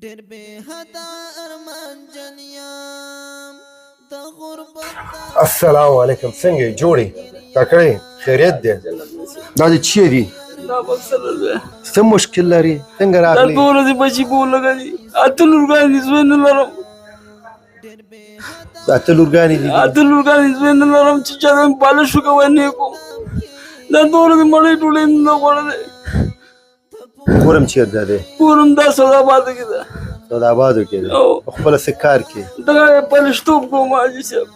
ډېر به حدا ارمان جنيام د غربت. السلام علیکم. څنګه یې جوړې کاکړې خیریت دی؟ دا دې چی دي؟ دا بکسل دی. څه مشکل لري؟ څنګه دا راغلی؟ دوه ورځې بچي په ولګېدي. اته لورګانې زوی نه لرم. اته لورګانې دي؟ اته لورګانې زوی نه لرم چې چا ته مې پالش وکوی نه یې کوم. دا دوه ورځې مړۍ ډوډۍ مې نه خوړلی. کورم چېرته دی؟ کورم دا سوداباد کې ده. سودابادو کې دی؟ په خپله څه کار کې؟ دغه پالشتوب کوم حاجي صاحب.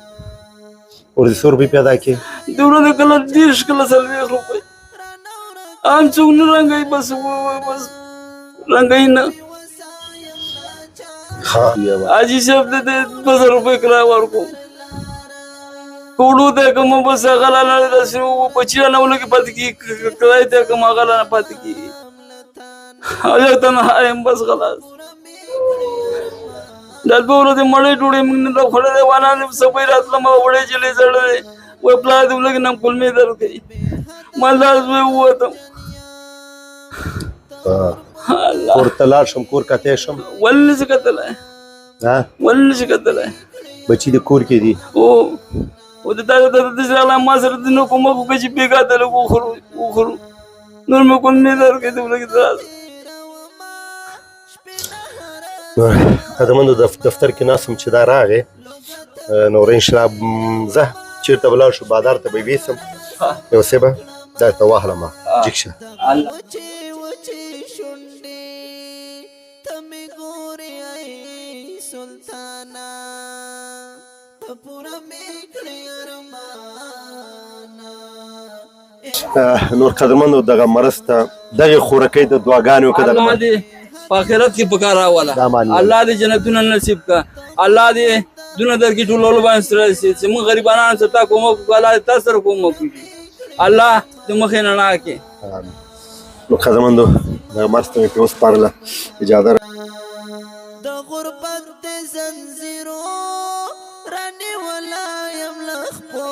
ورځې څو روپۍ پیدا کې؟ د ورځې کله 30 کله 40 روپۍ. عام څوک نه رنګوي بس رنګوي نه. حاجي صاحب ته د 2000 روپۍ کرایه ورکوم. کوړو ته کوم بس هغه لاله داسې بچي رانه ولګي پاتې کېږي. کرایې ته کوم هغه رانه پاتې کېږي. یو تنها یم بس خلاص. دا دوه ورځې مړۍ ډوډۍ موږ نه ده خوړلې. وانان سبۍ راتلم وړۍ جلۍ زړلې وایي پلار دې ولګي نه کولمې درد کوي. مالدار زوی ووتم. کور ته لاړ شم کور کتی شم ولې نه شي کتلی ولې نه شي کتلی. بچي د کور کې دي؟ او د تا داسې راغلی ما سره د نه کومک وکړه چې بېګا ته لږ وخورو. نور مې کولمې درد کوي. ته ولګي ته راځه. قدمندو دفتر کې ناست یم چې دا راغې نو انشاءالله ځه چېرته به لاړ شو بازار ته به یې ویسم یو څه به دا ته واخلمه جګ شه. نور قدرمندو دغه مرسته دغې خورکۍ د دعاګانې وکړه. الله دې په آخرت کې په کار راوله. الله دې جنتونه نصیب کړه. الله دې دونه درکړي ټولولو باندې سره شي چې موږ غریبانو ته تا کومک وکړو. الله دې تا سره کومک وکړي. الله دې مخې رڼا کړي. نو قدرمندو دغه مرسته مې پرې وسپارله. اجازه د غربت د زنځیرو رانیولی یم له خپو